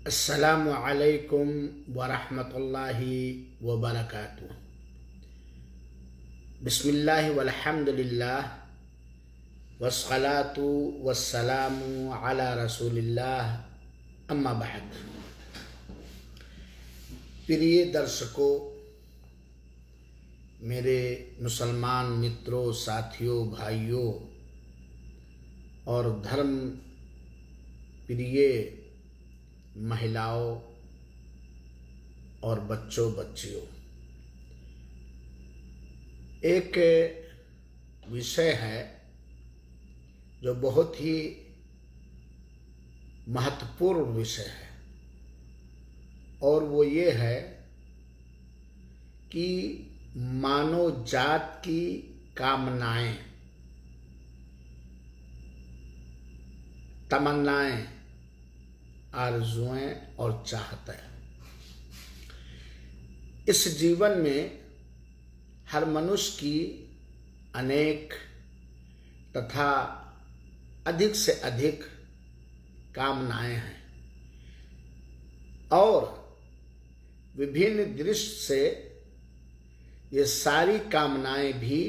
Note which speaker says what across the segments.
Speaker 1: अस्सलामु अलैकुम वरहमतुल्लाहि वबरकातुह। बिस्मिल्लाहि वल्हम्दुलिल्लाह वस्सलातु वस्सलामु अला रसूलिल्लाह, अम्मा बाद। प्रिय दर्शकों, मेरे मुसलमान मित्रों, साथियों, भाइयों और धर्म प्रिय महिलाओं और बच्चों बच्चियों, एक विषय है जो बहुत ही महत्वपूर्ण विषय है, और वो ये है कि मानव जात की कामनाएं, तमन्नाएं, आरजुएं और चाहतें। इस जीवन में हर मनुष्य की अनेक तथा अधिक से अधिक कामनाएं हैं, और विभिन्न दृष्टि से ये सारी कामनाएं भी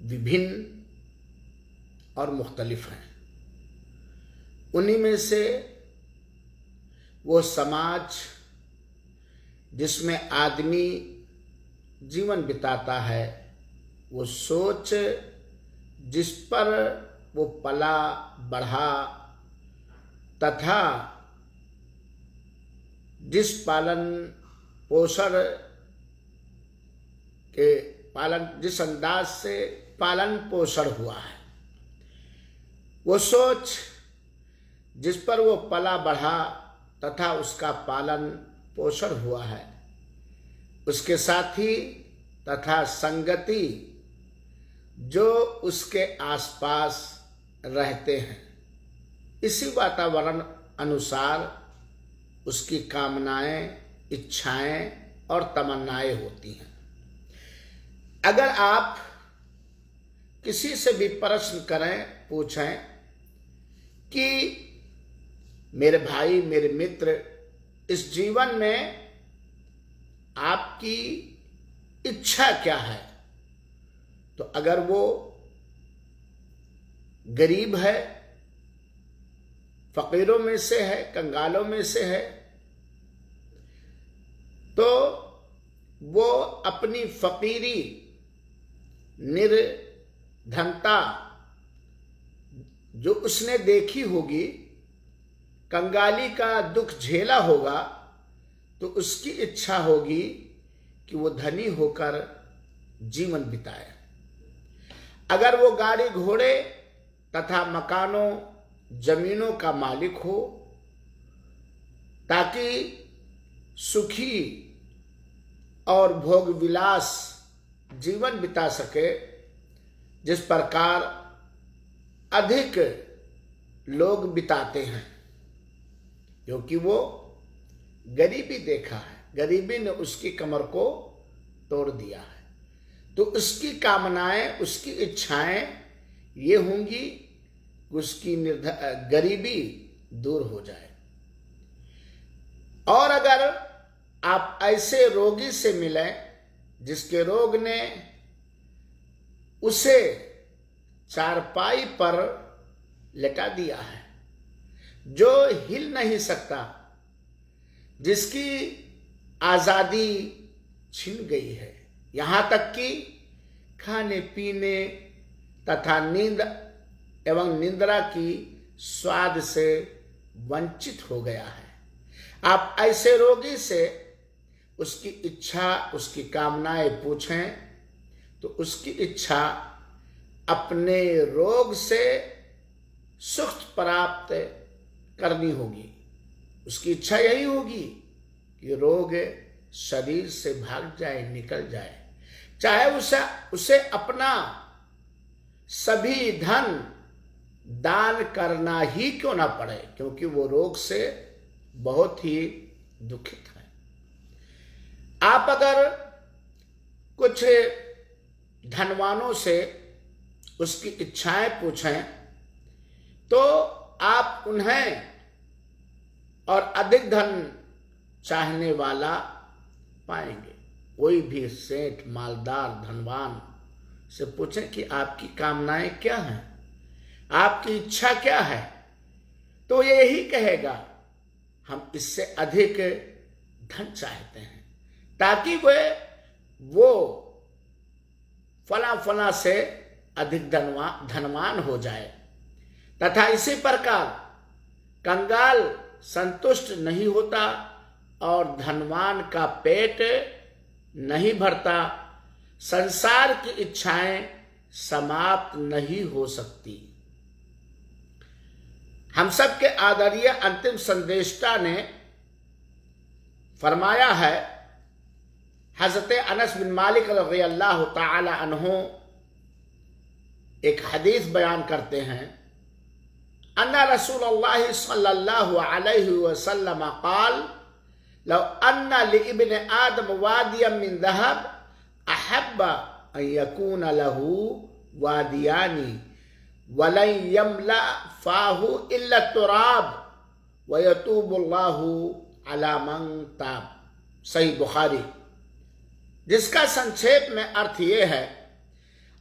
Speaker 1: विभिन्न और मुख्तलिफ हैं। उन्हीं में से वो समाज जिसमें आदमी जीवन बिताता है, वो सोच जिस पर वो पला बढ़ा तथा जिस पालन पोषण के जिस अंदाज से पालन पोषण हुआ है, वो सोच जिस पर वो पला बढ़ा तथा उसका पालन पोषण हुआ है, उसके साथी तथा संगति जो उसके आसपास रहते हैं, इसी वातावरण अनुसार उसकी कामनाएं, इच्छाएं और तमन्नाएं होती हैं। अगर आप किसी से भी प्रश्न करें, पूछें कि मेरे भाई, मेरे मित्र, इस जीवन में आपकी इच्छा क्या है, तो अगर वो गरीब है, फकीरों में से है, कंगालों में से है, तो वो अपनी फकीरी, निर्धनता जो उसने देखी होगी, कंगाली का दुख झेला होगा, तो उसकी इच्छा होगी कि वो धनी होकर जीवन बिताए। अगर वो गाड़ी घोड़े तथा मकानों, जमीनों का मालिक हो, ताकि सुखी और भोग विलास जीवन बिता सके, जिस प्रकार अधिक लोग बिताते हैं, क्योंकि वो गरीबी देखा है, गरीबी ने उसकी कमर को तोड़ दिया है, तो उसकी कामनाएं, उसकी इच्छाएं ये होंगी कि उसकी गरीबी दूर हो जाए। और अगर आप ऐसे रोगी से मिलें जिसके रोग ने उसे चारपाई पर लेटा दिया है, जो हिल नहीं सकता, जिसकी आजादी छिन गई है, यहां तक कि खाने पीने तथा नींद एवं निंद्रा की स्वाद से वंचित हो गया है, आप ऐसे रोगी से उसकी इच्छा, उसकी कामनाएं पूछें, तो उसकी इच्छा अपने रोग से सुख प्राप्त करनी होगी। उसकी इच्छा यही होगी कि रोग शरीर से भाग जाए, निकल जाए, चाहे उसे अपना सभी धन दान करना ही क्यों ना पड़े, क्योंकि वो रोग से बहुत ही दुखित है। आप अगर कुछ धनवानों से उसकी इच्छाएं पूछें, तो आप उन्हें और अधिक धन चाहने वाला पाएंगे। कोई भी सेठ, मालदार, धनवान से पूछें कि आपकी कामनाएं क्या हैं, आपकी इच्छा क्या है, तो ये यही कहेगा हम इससे अधिक धन चाहते हैं, ताकि वो फला फला से अधिक धनवान हो जाए। तथा इसी प्रकार कंगाल संतुष्ट नहीं होता और धनवान का पेट नहीं भरता। संसार की इच्छाएं समाप्त नहीं हो सकती। हम सब के आदरणीय अंतिम संदेष्टा ने फरमाया है, हजरत अनस बिन मालिक रज़ियल्लाहु ताला अन्हु एक हदीस बयान करते हैं, अन्ना रसूलुल्लाह सल्लल्लाहु अलैहि वसल्लम क़ाल लौ अन्ना लिइब्न आदम वादियन मिन ज़हब अहब्ब अन यकून लहू वादियानी वलन यमला फाहु इल्ला तुराब व यतूबुल्लाहु अला मन ताब। सही बुखारी। जिसका संक्षेप में अर्थ ये है,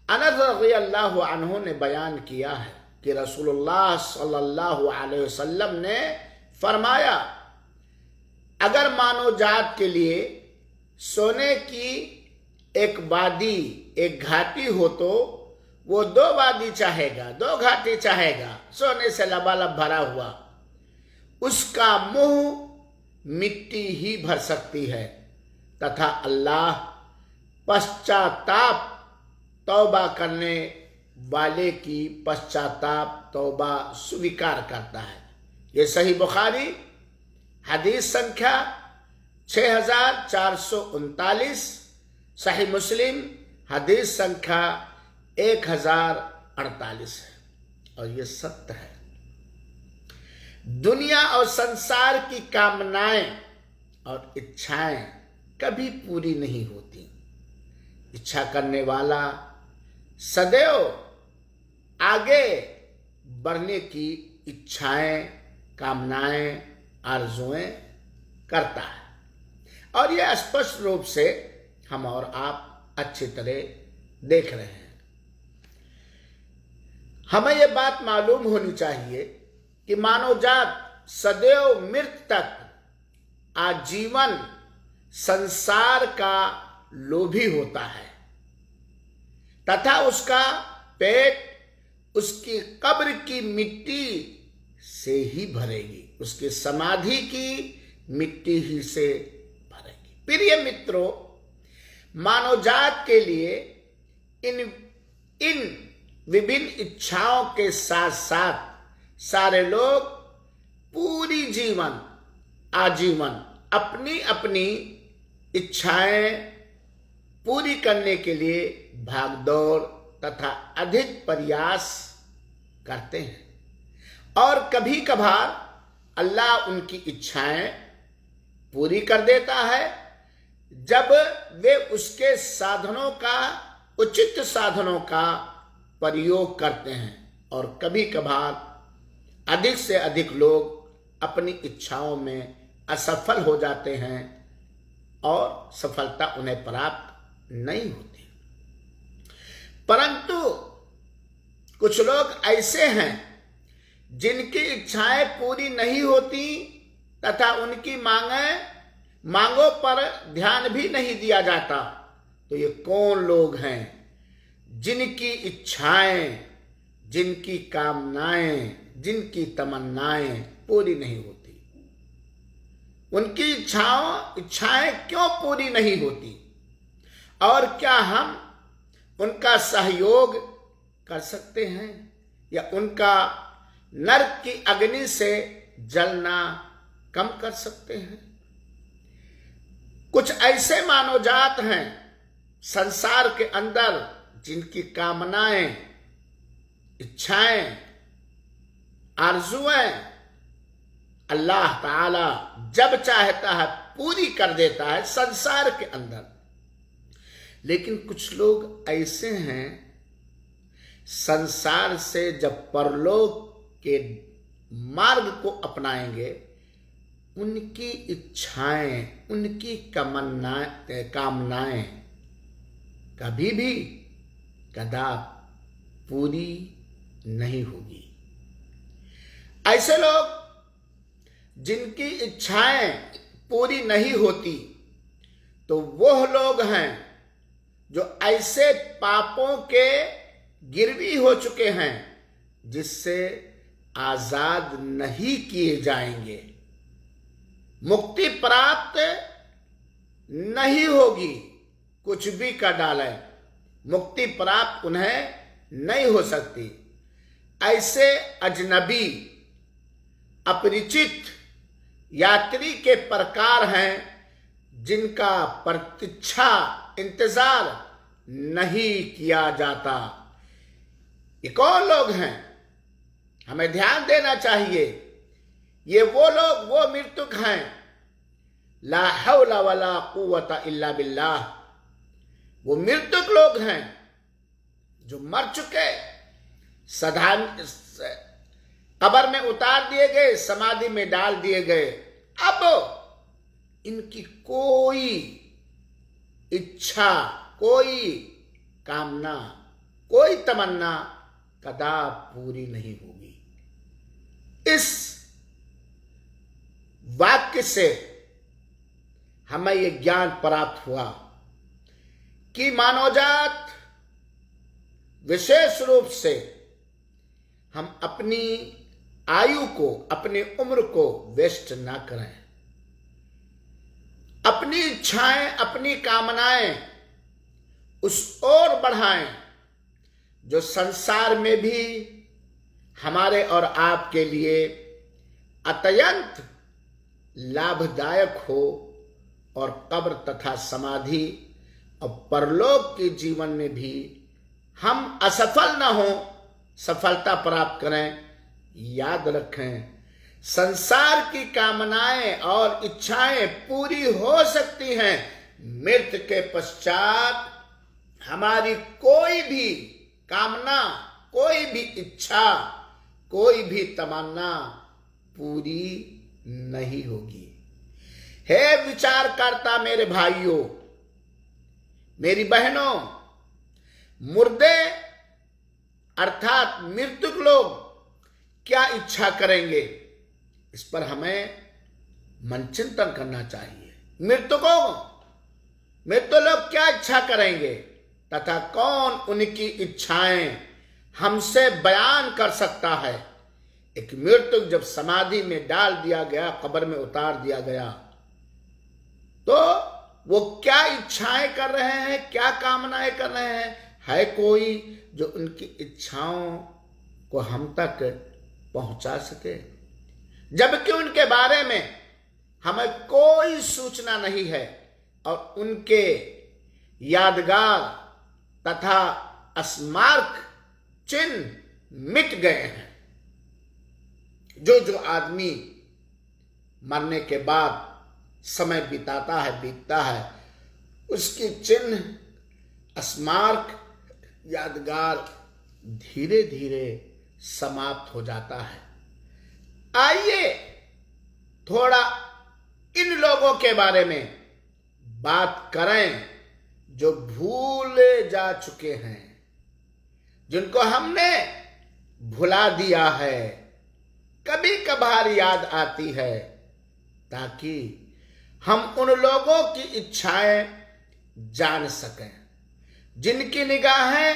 Speaker 1: अनस रज़ियल्लाहु अन्हु ने बयान किया है कि रसूलुल्लाह सल्लल्लाहु अलैहि वसल्लम ने फरमाया, अगर मानव जात के लिए सोने की एक वादी, एक घाटी हो तो वो दो वादी चाहेगा, दो घाटी चाहेगा, सोने से लबालब भरा हुआ। उसका मुंह मिट्टी ही भर सकती है तथा अल्लाह पश्चाताप तौबा करने वाले की पश्चाताप तौबा स्वीकार करता है। ये सही बुखारी हदीस संख्या 6439, सही मुस्लिम हदीस संख्या 1048 है। और ये सत्य है। दुनिया और संसार की कामनाएं और इच्छाएं कभी पूरी नहीं होती। इच्छा करने वाला सदैव आगे बढ़ने की इच्छाएं, कामनाएं, आरजुएं करता है। और यह स्पष्ट रूप से हम और आप अच्छी तरह देख रहे हैं। हमें यह बात मालूम होनी चाहिए कि मानव जात सदैव मृत्यु तक आजीवन संसार का लोभी होता है तथा उसका पेट उसकी कब्र की मिट्टी से ही भरेगी, उसकी समाधि की मिट्टी ही से भरेगी। प्रिय मित्रों, मानव जात के लिए इन विभिन्न इच्छाओं के साथ साथ सारे लोग पूरी जीवन आजीवन अपनी अपनी इच्छाएं पूरी करने के लिए भागदौड़ तथा अधिक प्रयास करते हैं और कभी कभार अल्लाह उनकी इच्छाएं पूरी कर देता है जब वे उसके साधनों का, उचित साधनों का प्रयोग करते हैं। और कभी कभार अधिक से अधिक लोग अपनी इच्छाओं में असफल हो जाते हैं और सफलता उन्हें प्राप्त नहीं होती। परंतु कुछ लोग ऐसे हैं जिनकी इच्छाएं पूरी नहीं होती तथा उनकी मांगों पर ध्यान भी नहीं दिया जाता। तो ये कौन लोग हैं जिनकी इच्छाएं, जिनकी कामनाएं, जिनकी तमन्नाएं पूरी नहीं होती? उनकी इच्छाएं क्यों पूरी नहीं होती? और क्या हम उनका सहयोग कर सकते हैं या उनका नरक की अग्नि से जलना कम कर सकते हैं? कुछ ऐसे मानवजात हैं संसार के अंदर जिनकी कामनाएं, इच्छाएं, आरजुएं अल्लाह ताला जब चाहता है पूरी कर देता है संसार के अंदर। लेकिन कुछ लोग ऐसे हैं संसार से जब परलोक के मार्ग को अपनाएंगे उनकी इच्छाएं, उनकी कामनाएं कभी भी कदा पूरी नहीं होगी। ऐसे लोग जिनकी इच्छाएं पूरी नहीं होती, तो वह लोग हैं जो ऐसे पापों के गिरवी हो चुके हैं जिससे आजाद नहीं किए जाएंगे, मुक्ति प्राप्त नहीं होगी। कुछ भी कर डालें, मुक्ति प्राप्त उन्हें नहीं हो सकती। ऐसे अजनबी अपरिचित यात्री के प्रकार हैं जिनका प्रतीक्षा इंतजार नहीं किया जाता। ये कौन लोग हैं? हमें ध्यान देना चाहिए। ये वो लोग, वो मृतक हैं, ला हौला वला कुव्वता इल्ला बिल्लाह। वो मृतक लोग हैं जो मर चुके, कब्र में उतार दिए गए, समाधि में डाल दिए गए। अब इनकी कोई इच्छा, कोई कामना, कोई तमन्ना कदा पूरी नहीं होगी। इस वाक्य से हमें यह ज्ञान प्राप्त हुआ कि मानवजात विशेष रूप से हम अपनी आयु को, अपनी उम्र को वेस्ट ना करें। अपनी इच्छाएं, अपनी कामनाएं उस ओर बढ़ाएं जो संसार में भी हमारे और आपके लिए अत्यंत लाभदायक हो, और कब्र तथा समाधि और परलोक के जीवन में भी हम असफल न हो, सफलता प्राप्त करें। याद रखें, संसार की कामनाएं और इच्छाएं पूरी हो सकती हैं, मृत्यु के पश्चात हमारी कोई भी कामना, कोई भी इच्छा, कोई भी तमन्ना पूरी नहीं होगी। हे विचारकर्ता मेरे भाइयों, मेरी बहनों, मुर्दे अर्थात मृतक लोग क्या इच्छा करेंगे, इस पर हमें मन चिंतन करना चाहिए। मृतक लोग क्या इच्छा करेंगे तथा कौन उनकी इच्छाएं हमसे बयान कर सकता है। एक मृतक जब समाधि में डाल दिया गया, कब्र में उतार दिया गया, तो वो क्या इच्छाएं कर रहे हैं, क्या कामनाएं कर रहे हैं? है कोई जो उनकी इच्छाओं को हम तक पहुंचा सके? जबकि उनके बारे में हमें कोई सूचना नहीं है और उनके यादगार तथा स्मारक चिन्ह मिट गए हैं। जो आदमी मरने के बाद समय बीतता है, उसकी चिन्ह, स्मारक, यादगार धीरे धीरे समाप्त हो जाता है। आइए थोड़ा इन लोगों के बारे में बात करें जो भूले जा चुके हैं, जिनको हमने भुला दिया है, कभी कभार याद आती है, ताकि हम उन लोगों की इच्छाएं जान सकें जिनकी निगाहें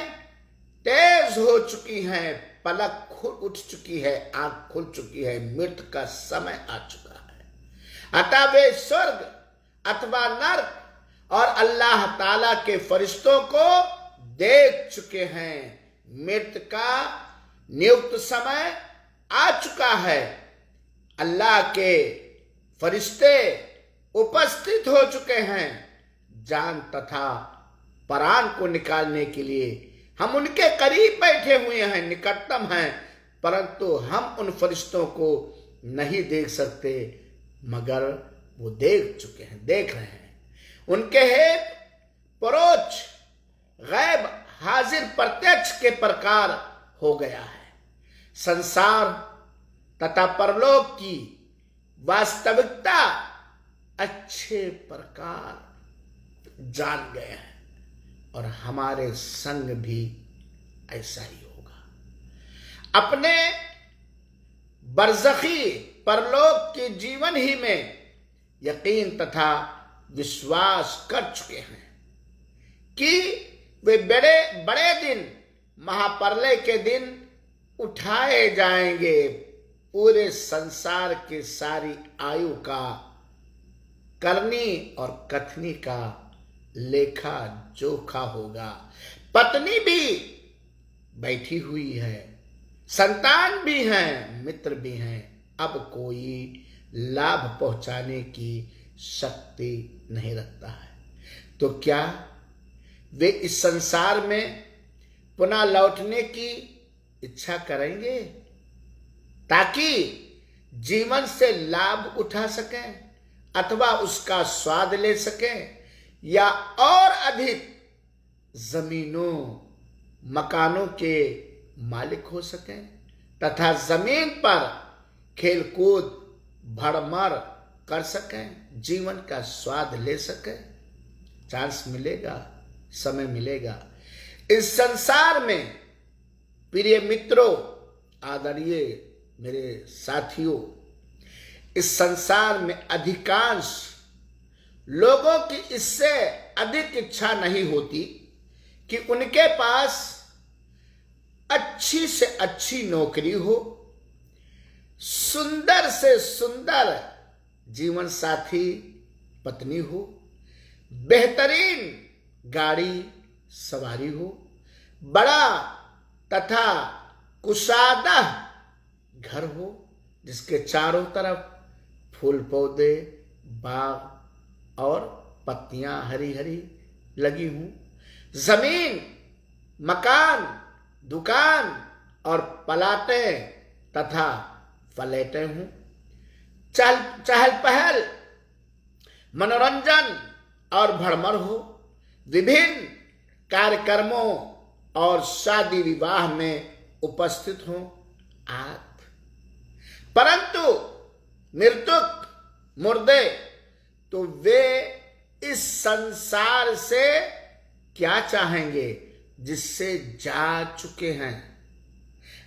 Speaker 1: तेज हो चुकी हैं, पलक उठ चुकी है, आंख खुल चुकी है, मृत्यु का समय आ चुका है। अतः वे स्वर्ग अथवा नरक और अल्लाह ताला के फरिश्तों को देख चुके हैं। मृत्यु का नियुक्त समय आ चुका है। अल्लाह के फरिश्ते उपस्थित हो चुके हैं। जान तथा प्राण को निकालने के लिए हम उनके करीब बैठे हुए हैं, निकटतम हैं, परंतु हम उन फरिश्तों को नहीं देख सकते, मगर वो देख चुके हैं, देख रहे हैं। उनके हेत परोक्ष, गैब, हाजिर, प्रत्यक्ष के प्रकार हो गया है। संसार तथा परलोक की वास्तविकता अच्छे प्रकार जान गए हैं और हमारे संग भी ऐसा ही होगा। अपने बरज़खी परलोक के जीवन ही में यकीन तथा विश्वास कर चुके हैं कि वे बड़े बड़े दिन, महाप्रलय के दिन उठाए जाएंगे। पूरे संसार के सारी आयु का करनी और कथनी का लेखा जोखा होगा। पत्नी भी बैठी हुई है, संतान भी हैं, मित्र भी हैं। अब कोई लाभ पहुंचाने की शक्ति नहीं रखता है। तो क्या वे इस संसार में पुनः लौटने की इच्छा करेंगे ताकि जीवन से लाभ उठा सकें अथवा उसका स्वाद ले सकें, या और अधिक जमीनों मकानों के मालिक हो सकें तथा जमीन पर खेलकूद भड़मर कर सकें, जीवन का स्वाद ले सकें? चांस मिलेगा, समय मिलेगा। इस संसार में प्रिय मित्रों, आदरणीय मेरे साथियों, इस संसार में अधिकांश लोगों की इससे अधिक इच्छा नहीं होती कि उनके पास अच्छी से अच्छी नौकरी हो, सुंदर से सुंदर जीवन साथी पत्नी हो, बेहतरीन गाड़ी सवारी हो, बड़ा तथा कुशादा घर हो जिसके चारों तरफ फूल पौधे, बाग और पत्तियां हरी हरी लगी हूं, जमीन, मकान, दुकान और पलाटे तथा फ्लैटे हूं, चहल पहल, मनोरंजन और भड़मर हो, विभिन्न कार्यक्रमों और शादी विवाह में उपस्थित हो आदि। परंतु मृतक मुर्दे तो वे इस संसार से क्या चाहेंगे जिससे जा चुके हैं,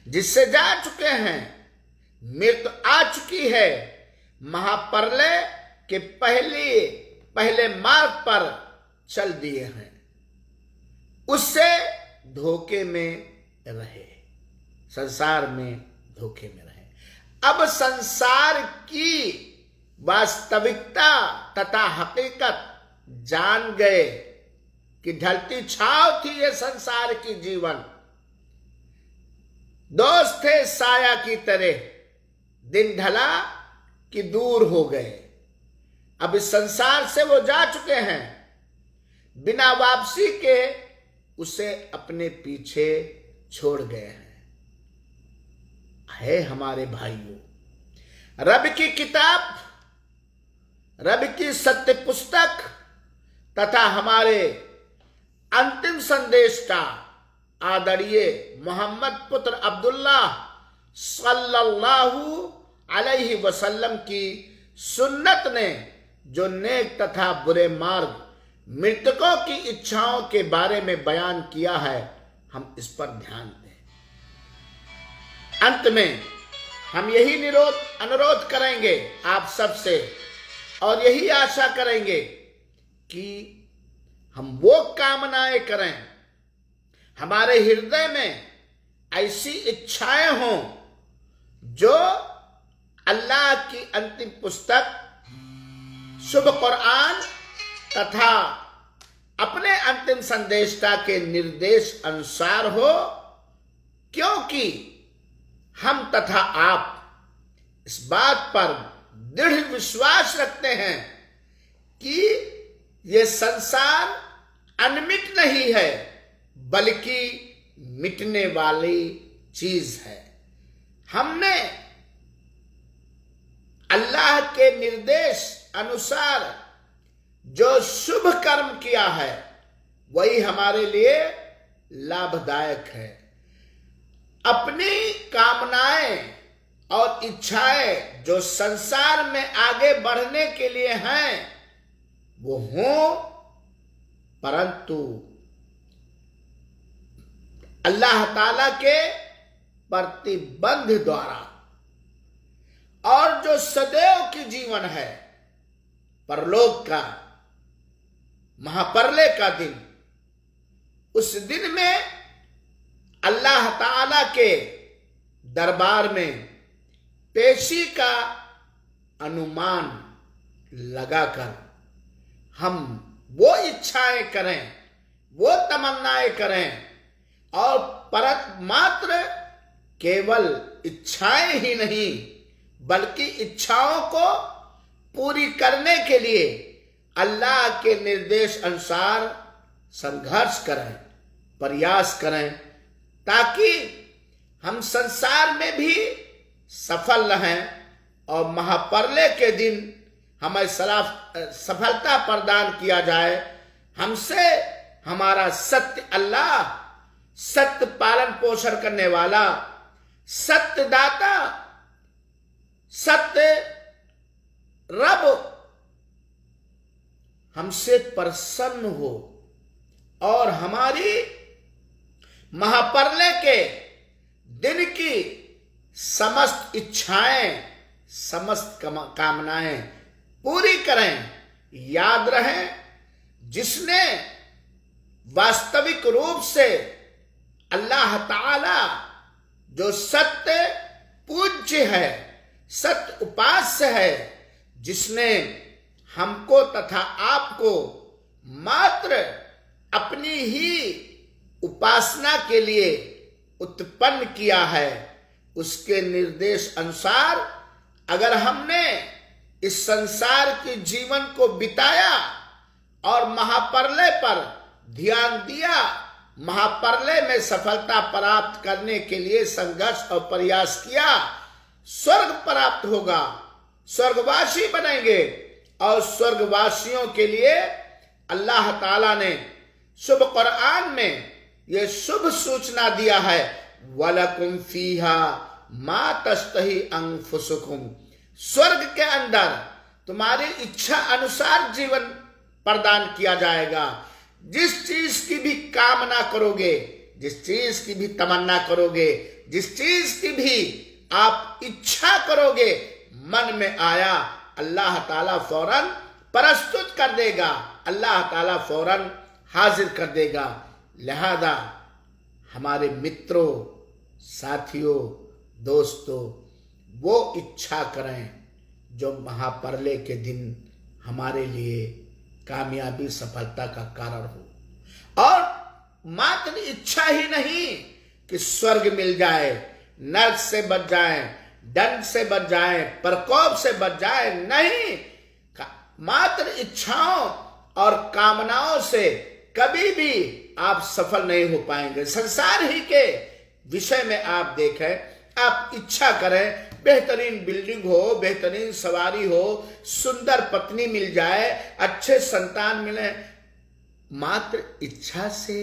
Speaker 1: जिससे जा चुके हैं। मृत्यु आ चुकी है, महाप्रलय के पहले मार्ग पर चल दिए हैं, उससे धोखे में रहे, संसार में धोखे में रहे। अब संसार की वास्तविकता तथा हकीकत जान गए कि ढलती छाव थी ये संसार की जीवन, दोस्त थे साया की तरह, दिन ढला कि दूर हो गए। अब इस संसार से वो जा चुके हैं, बिना वापसी के उसे अपने पीछे छोड़ गए हैं। है हमारे भाइयों, रब की किताब, रब की सत्य पुस्तक तथा हमारे अंतिम संदेशता आदरणीय मोहम्मद पुत्र अब्दुल्ला सल्लल्लाहु अलैहि वसल्लम की सुन्नत ने जो नेक तथा बुरे मार्ग, मृतकों की इच्छाओं के बारे में बयान किया है, हम इस पर ध्यान दें। अंत में हम यही अनुरोध करेंगे आप सबसे और यही आशा करेंगे कि हम वो कामनाएं करें, हमारे हृदय में ऐसी इच्छाएं हों जो अल्लाह की अंतिम पुस्तक शुभ कुरान तथा अपने अंतिम संदेशता के निर्देश अनुसार हो, क्योंकि हम तथा आप इस बात पर दृढ़ विश्वास रखते हैं कि ये संसार अनमिट नहीं है बल्कि मिटने वाली चीज है। हमने अल्लाह के निर्देश अनुसार जो शुभ कर्म किया है वही हमारे लिए लाभदायक है। अपनी कामनाएं और इच्छाएं जो संसार में आगे बढ़ने के लिए हैं वो हों, परंतु अल्लाह ताला के प्रतिबंध द्वारा। और जो सदैव की जीवन है, परलोक का महाप्रलय का दिन, उस दिन में अल्लाह ताला के दरबार में पेशी का अनुमान लगाकर हम वो इच्छाएं करें, वो तमन्नाएं करें, और परत मात्र केवल इच्छाएं ही नहीं बल्कि इच्छाओं को पूरी करने के लिए अल्लाह के निर्देश अनुसार संघर्ष करें, प्रयास करें, ताकि हम संसार में भी सफल रहें और महाप्रलय के दिन हमें सफलता प्रदान किया जाए। हमसे हमारा सत्य अल्लाह, सत्य पालन पोषण करने वाला, सत्य दाता, सत्य रब हमसे प्रसन्न हो और हमारी महाप्रलय के दिन की समस्त इच्छाएं, समस्त कामनाएं पूरी करें। याद रहे, जिसने वास्तविक रूप से अल्लाह ताला जो सत्य पूज्य है, सत्य उपास्य है, जिसने हमको तथा आपको मात्र अपनी ही उपासना के लिए उत्पन्न किया है, उसके निर्देश अनुसार अगर हमने इस संसार के जीवन को बिताया और महाप्रलय पर ध्यान दिया, महाप्रलय में सफलता प्राप्त करने के लिए संघर्ष और प्रयास किया, स्वर्ग प्राप्त होगा, स्वर्गवासी बनेंगे। और स्वर्गवासियों के लिए अल्लाह ताला ने शुभ कुरान में यह शुभ सूचना दिया है, वलकुम फीहा मा तश्तही अंफुसुकुम। स्वर्ग के अंदर तुम्हारी इच्छा अनुसार जीवन प्रदान किया जाएगा। जिस चीज की भी कामना करोगे, जिस चीज की भी तमन्ना करोगे, जिस चीज की भी आप इच्छा करोगे, मन में आया, अल्लाह ताला फौरन प्रस्तुत कर देगा, अल्लाह ताला फौरन हाजिर कर देगा। लिहाजा हमारे मित्रों, साथियों, दोस्तों, वो इच्छा करें जो महाप्रलय के दिन हमारे लिए कामयाबी, सफलता का कारण हो। और मात्र इच्छा ही नहीं कि स्वर्ग मिल जाए, नरक से बच जाए, दंड से बच जाए, प्रकोप से बच जाए, नहीं, मात्र इच्छाओं और कामनाओं से कभी भी आप सफल नहीं हो पाएंगे। संसार ही के विषय में आप देखें, आप इच्छा करें बेहतरीन बिल्डिंग हो, बेहतरीन सवारी हो, सुंदर पत्नी मिल जाए, अच्छे संतान मिले, मात्र इच्छा से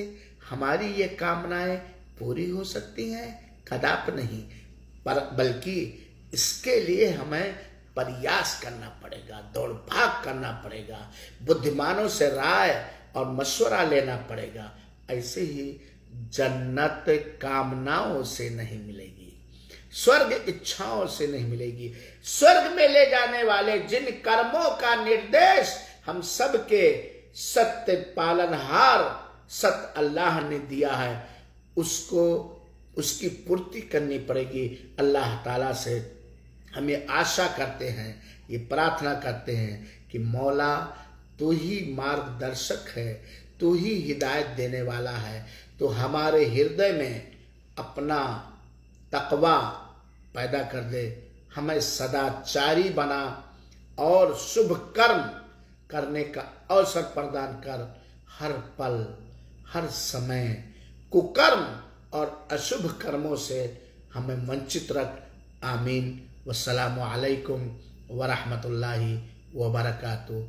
Speaker 1: हमारी ये कामनाएं पूरी हो सकती हैं? कदापि नहीं, बल्कि इसके लिए हमें प्रयास करना पड़ेगा, दौड़ भाग करना पड़ेगा, बुद्धिमानों से राय और मशवरा लेना पड़ेगा। ऐसे ही जन्नत कामनाओं से नहीं मिलेगी, स्वर्ग इच्छाओं से नहीं मिलेगी। स्वर्ग में ले जाने वाले जिन कर्मों का निर्देश हम सबके सत्य पालनहार सत्य अल्लाह ने दिया है, उसको उसकी पूर्ति करनी पड़ेगी। अल्लाह ताला से हम ये आशा करते हैं, ये प्रार्थना करते हैं कि मौला तू ही मार्गदर्शक है, तू ही हिदायत देने वाला है, तो हमारे हृदय में अपना तकवा पैदा कर दे, हमें सदाचारी बना और शुभ कर्म करने का अवसर प्रदान कर। हर पल हर समय कुकर्म और अशुभ कर्मों से हमें वंचित रख। आमीन। वस्सलामु अलैकुम वरहमतुल्लाहि वबरकातुहू।